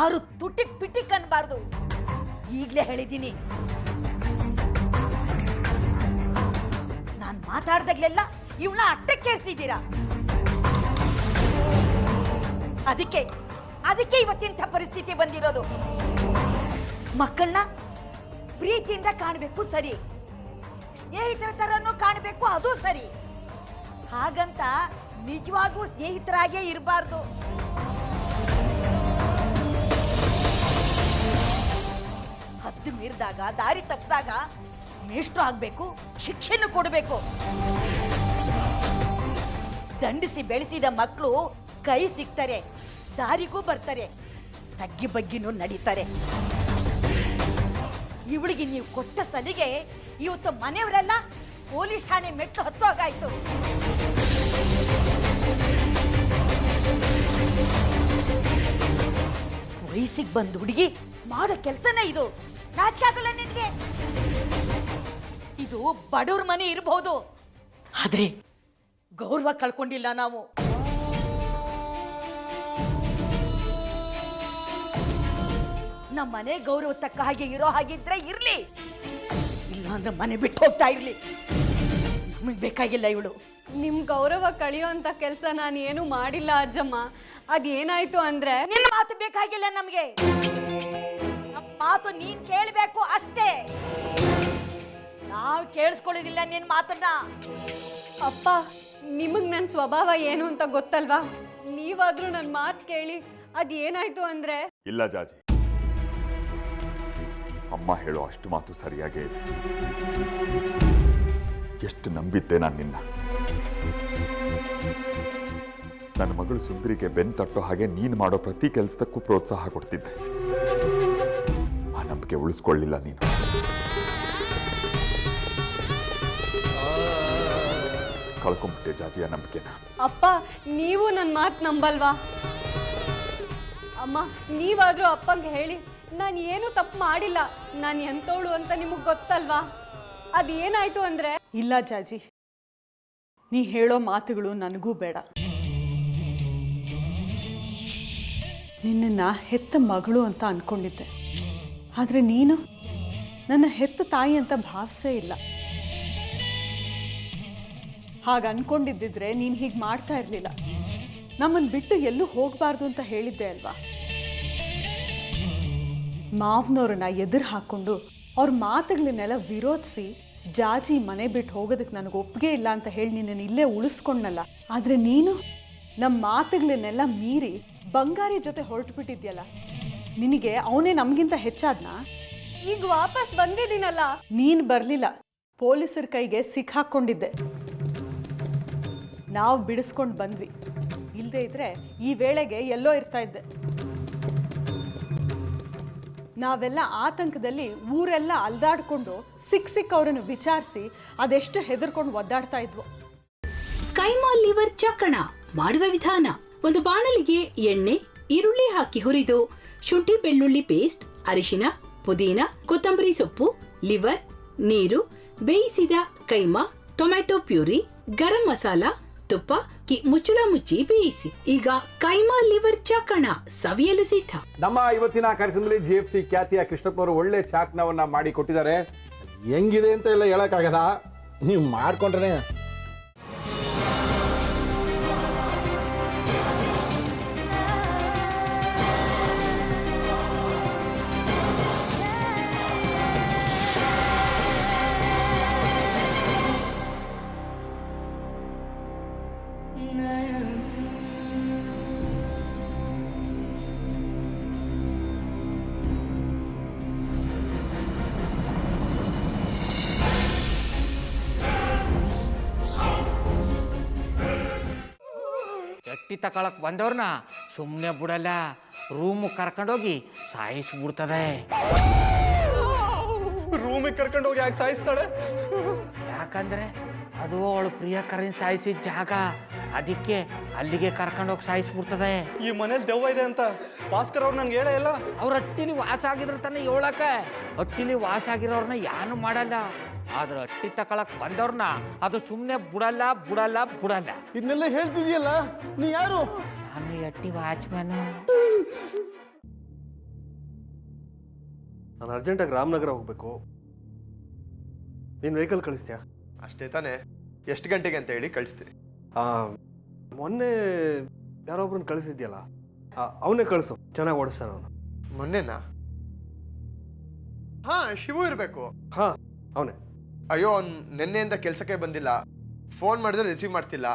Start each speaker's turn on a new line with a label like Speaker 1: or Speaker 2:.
Speaker 1: ಯಾರು ತುಟಿಕ್ ಪಿಟಿಕ್ ಅನ್ಬಾರ್ದು. ಈಗ್ಲೇ ಹೇಳಿದ್ದೀನಿ. ನಾನ್ ಮಾತಾಡ್ದಾಗ್ಲೆಲ್ಲ ಇವಳ ಅಟ್ಟಕ್ಕೆ ಇರ್ತಿದ್ದೀರಾ. ಅದಕ್ಕೆ ಇವತ್ತಿಂಥ ಪರಿಸ್ಥಿತಿ ಬಂದಿರೋದು. ಮಕ್ಕಳನ್ನ ಪ್ರೀತಿಯಿಂದ ಕಾಣಬೇಕು ಸರಿ, ಸ್ನೇಹಿತರ ತರನು ಕಾಣಬೇಕು ಅದು ಸರಿ. ಹಾಗಂತ ನಿಜವಾಗೂ ಸ್ನೇಹಿತರಾಗೇ ಇರಬಾರ್ದು. ಹದ್ದು ಮೀರಿದಾಗ, ದಾರಿ ತಪ್ಪಿದಾಗ ಮೇಷ್ಟ್ರು ಆಗ್ಬೇಕು, ಶಿಕ್ಷೆನೂ ಕೊಡಬೇಕು. ದಂಡಿಸಿ ಬೆಳೆಸಿದ ಮಕ್ಕಳು ಕೈ ಸಿಗ್ತಾರೆ, ದಾರಿಗೂ ಬರ್ತಾರೆ, ತಗ್ಗಿ ಬಗ್ಗಿನೂ ನಡೀತಾರೆ. ಇವಳಿಗೆ ನೀವು ಕೊಟ್ಟ ಸಲಿಗೆ ಇವತ್ತು ಮನೆಯವರೆಲ್ಲ ಪೊಲೀಸ್ ಠಾಣೆ ಮೆಟ್ಲು ಹತ್ತೋಗಾಯ್ತು. ವಯಸ್ಸಿಗೆ ಬಂದು ಹುಡುಗಿ ಮಾಡೋ ಕೆಲಸನೇ ಇದು. ನಾಚಿಕೆ ಆಗಲ್ಲ ನಿನಗೆ? ಇದು ಬಡವ್ರ ಮನೆ ಇರಬಹುದು, ಆದ್ರೆ ಗೌರವ ಕಳ್ಕೊಂಡಿಲ್ಲ ನಾವು. ನಮ್ಮ ಮನೆ ಗೌರವ ತಕ್ಕ ಹಾಗೆ ಇರೋ ಹಾಗಿದ್ರೆ ಇರ್ಲಿ, ಇಲ್ಲ ಅಂದ್ರೆ ಮನೆ ಬಿಟ್ಟು ಹೋಗ್ತಾ ಇರ್ಲಿ. ನಮಗ್ ಬೇಕಾಗಿಲ್ಲ ಇವಳು.
Speaker 2: ನಿಮ್ ಗೌರವ ಕಳಿಯೋ ಅಂತ ಕೆಲಸ ನಾನು ಏನು ಮಾಡಿಲ್ಲ ಅಜ್ಜಮ್ಮ. ಅದೇನಾಯ್ತು ಅಂದ್ರೆ
Speaker 1: ನಿನ್ನ ಮಾತು ಬೇಕಾಗಿಲ್ಲ ನಮ್ಗೆ. ಮಾತು ನೀನ್ ಕೇಳಬೇಕು ಅಷ್ಟೇ, ನಾವು ಕೇಳಿಸ್ಕೊಳ್ಳೋದಿಲ್ಲ ನಿನ್ ಮಾತನ್ನ.
Speaker 2: ಅಪ್ಪ, ನಿಮಗ್ ನನ್ನ ಸ್ವಭಾವ ಏನು ಅಂತ ಗೊತ್ತಲ್ವಾ? ನೀವಾದ್ರೂ ನನ್ನ ಮಾತು ಕೇಳಿ. ಅದೇನಾಯ್ತು ಅಂದ್ರೆ
Speaker 3: ಇಲ್ಲ ಜಾಜಿ, ಅಮ್ಮ ಹೇಳೋ ಅಷ್ಟು ಮಾತು ಸರಿಯಾಗೇ ಇದೆ. ಎಷ್ಟು ನಂಬಿದ್ದೆ ನಾನು ನಿನ್ನ. ನನ್ನ ಮಗಳು ಸುಂದರಿಗೆ ಬೆನ್ ತಟ್ಟೋ ಹಾಗೆ ನೀನು ಮಾಡೋ ಪ್ರತಿ ಕೆಲಸದಕ್ಕೂ ಪ್ರೋತ್ಸಾಹ ಕೊಡ್ತಿದ್ದೆ. ಆ ನಂಬಿಕೆ ಉಳಿಸ್ಕೊಳ್ಳಿಲ್ಲ ನೀನು. ಕಳ್ಕೊಂಬಿಟ್ಟೆ ಜಾಜಿ ಆ ನಂಬಿಕೆನ.
Speaker 2: ಅಪ್ಪ, ನೀವು ನನ್ನ ಮಾತು ನಂಬಲ್ವಾ? ಅಮ್ಮ, ನೀವಾದ್ರೂ ಅಪ್ಪಂಗೆ ಹೇಳಿ, ನಾನು ಏನು ತಪ್ಪು ಮಾಡಿಲ್ಲ, ನಾನು ಎಂತೋಳು ಅಂತ ನಿಮಗೆ ಗೊತ್ತಲ್ವಾ? ಅದೇನಾಯ್ತು ಅಂದ್ರೆ
Speaker 4: ಇಲ್ಲ ಜಾಜಿ, ನೀ ಹೇಳೋ ಮಾತುಗಳು ನನಗೂ ಬೇಡ. ನಿನ್ನನ್ನ ಹೆತ್ತ ಮಗಳು ಅಂತ ಅನ್ಕೊಂಡಿದ್ದೆ, ಆದರೆ ನೀನು ನನ್ನ ಹೆತ್ತ ತಾಯಿ ಅಂತ ಭಾವಿಸೇ ಇಲ್ಲ. ಹಾಗೆ ಅನ್ಕೊಂಡಿದ್ದಿದ್ರೆ ನೀನು ಹೀಗೆ ಮಾಡ್ತಾ ಇರಲಿಲ್ಲ. ನಮ್ಮನ್ನು ಬಿಟ್ಟು ಎಲ್ಲೂ ಹೋಗಬಾರ್ದು ಅಂತ ಹೇಳಿದ್ದೆ ಅಲ್ವಾ? ಮಾವನವ್ರನ್ನ ಎದುರು ಹಾಕ್ಕೊಂಡು ಅವ್ರ ಮಾತುಗಳನ್ನೆಲ್ಲ ವಿರೋಧಿಸಿ ಜಾಜಿ ಮನೆ ಬಿಟ್ಟು ಹೋಗೋದಕ್ಕೆ ನನಗೆ ಒಪ್ಪಿಗೆ ಇಲ್ಲ ಅಂತ ಹೇಳಿ ನಿನ್ನನ್ನು ಇಲ್ಲೇ ಉಳಿಸ್ಕೊಂಡಲ್ಲ. ಆದರೆ ನೀನು ನಮ್ಮ ಮಾತುಗಳನ್ನೆಲ್ಲ ಮೀರಿ ಬಂಗಾರಿ ಜೊತೆ ಹೊರಟು ಬಿಟ್ಟಿದ್ಯಲ್ಲ. ನಿನಗೆ ಅವನೇ ನಮಗಿಂತ ಹೆಚ್ಚಾದ್ನಾ?
Speaker 2: ಈಗ ವಾಪಸ್ ಬಂದಿದ್ದೀನಲ್ಲ.
Speaker 4: ನೀನು ಬರಲಿಲ್ಲ, ಪೊಲೀಸರ ಕೈಗೆ ಸಿಕ್ಕಾಕ್ಕೊಂಡಿದ್ದೆ. ನಾವು ಬಿಡಿಸ್ಕೊಂಡು ಬಂದ್ವಿ. ಇಲ್ಲದೆ ಇದ್ರೆ ಈ ವೇಳೆಗೆ ಎಲ್ಲೋ ಇರ್ತಾ ಇದ್ದೆ. ನಾವೆಲ್ಲ ಆತಂಕದಲ್ಲಿ ಊರೆಲ್ಲ ಅಲ್ದಾಡ್ಕೊಂಡು ಸಿಕ್ಕವರನ್ನು ವಿಚಾರಿಸಿ ಅದೆಷ್ಟು ಹೆದರ್ಕೊಂಡು ಒದ್ದಾಡ್ತಾ ಇದ್ವು.
Speaker 5: ಕೈಮಾ ಲಿವರ್ ಚಕ್ಕಣ ಮಾಡುವ ವಿಧಾನ: ಒಂದು ಬಾಣಲಿಗೆ ಎಣ್ಣೆ, ಈರುಳ್ಳಿ ಹಾಕಿ ಹುರಿದು ಶುಂಠಿ ಬೆಳ್ಳುಳ್ಳಿ ಪೇಸ್ಟ್, ಅರಿಶಿನ, ಪುದೀನ, ಕೊತ್ತಂಬರಿ ಸೊಪ್ಪು, ಲಿವರ್, ನೀರು, ಬೇಯಿಸಿದ ಕೈಮಾ, ಟೊಮ್ಯಾಟೊ ಪ್ಯೂರಿ, ಗರಂ ಮಸಾಲ, ತುಪ್ಪ ಮುಚ್ಚಳ ಮುಚ್ಚಿ ಬೇಯಿಸಿ. ಈಗ ಕೈಮಾ ಲಿವರ್ ಚಾಕಣ ಸವಿಯಲು ಸಿದ್ಧ.
Speaker 6: ನಮ್ಮ ಇವತ್ತಿನ ಕಾರ್ಯಕ್ರಮದಲ್ಲಿ GFC ಖ್ಯಾತಿಯ ಕೃಷ್ಣಪ್ಪ ಅವರು ಒಳ್ಳೆ ಚಾಕ್ನವನ್ನ ಮಾಡಿ ಕೊಟ್ಟಿದ್ದಾರೆ. ಹೆಂಗಿದೆ ಅಂತ ಎಲ್ಲ ಹೇಳಕ್ಕಾಗಲ್ಲ, ನೀವು ಮಾಡ್ಕೊಂಡ್ರೆ.
Speaker 7: ಎಟ್ಟಿ ತಕೊಳಕ್ ಬಂದವ್ರನ್ನ ಸುಮ್ಮನೆ ಬಿಡಲ್ಲ, ರೂಮ್ ಕರ್ಕೊಂಡೋಗಿ ಸಾಯಿಸ್ಬಿಡ್ತದೆ.
Speaker 8: ರೂಮಿಗೆ ಕರ್ಕೊಂಡೋಗಿ ಯಾಕೆ ಸಾಯಿಸ್ತಾಳೆ?
Speaker 7: ಯಾಕಂದ್ರೆ ಅದು ಅವಳು ಪ್ರಿಯಕರನ್ ಸಾಯಿಸಿದ ಜಾಗ, ಅದಕ್ಕೆ ಅಲ್ಲಿಗೆ ಕರ್ಕೊಂಡೋಗಿ ಸಾಯಿಸ್ಬಿಡ್ತದೆ.
Speaker 8: ಈ ಮನೇಲಿ ದೆವ್ವ ಇದೆ ಅಂತ ಭಾಸ್ಕರ್ ಅವ್ರು ನನ್ಗೆ ಹೇಳೇ ಇಲ್ಲ.
Speaker 7: ಅವ್ರ ಹಟ್ಟಿಲಿ ವಾಸ ಆಗಿದ್ರೆ ತಾನೆ ಹೇಳಕ. ಹಟ್ಟಿಲಿ ವಾಸ ಆಗಿರೋರ್ನ ಯಾನು ಮಾಡಲ್ಲ, ಆದ್ರೆ ಹಟ್ಟಿ ತಕೊಳಕ್ ಬಂದವ್ರನ್ನ ಅದು ಸುಮ್ಮನೆ ಬಿಡಲ್ಲ ಬಿಡಲ್ಲ ಬಿಡಲ್ಲ.
Speaker 8: ಇದನ್ನೆಲ್ಲ ಹೇಳ್ತಿದ್ಯಲ್ಲ, ನೀ ಯಾರು?
Speaker 7: ನಾನು ಹಟ್ಟಿ ವಾಚ್ಮ್ಯಾನು.
Speaker 9: ನಾನು ಅರ್ಜೆಂಟಾಗಿ ರಾಮನಗರ ಹೋಗಬೇಕು. ನೀನು ವೆಹಿಕಲ್ ಕಳಿಸ್ತೀಯಾ?
Speaker 8: ಅಷ್ಟೇ ತಾನೇ, ಎಷ್ಟು ಗಂಟೆಗೆ ಅಂತ ಹೇಳಿ ಕಳಿಸ್ತೀನಿ.
Speaker 9: ಮೊನ್ನೆ ಯಾರೊಬ್ರನ್ನ ಕಳಿಸಿದ್ಯಲ್ಲ, ಅವನೇ ಕಳಿಸು, ಚೆನ್ನಾಗಿ ಓಡಿಸ್ತಾನೆ ಅವನು.
Speaker 8: ಮೊನ್ನೆನಾ? ಹಾಂ, ಶಿವು ಇರಬೇಕು.
Speaker 9: ಹಾಂ, ಅವನೇ.
Speaker 8: ಅಯ್ಯೋ, ಅವ್ನು ನಿನ್ನೆಯಿಂದ ಕೆಲಸಕ್ಕೆ ಬಂದಿಲ್ಲ. ಫೋನ್ ಮಾಡಿದ್ರೆ ರಿಸೀವ್ ಮಾಡ್ತಿಲ್ಲ.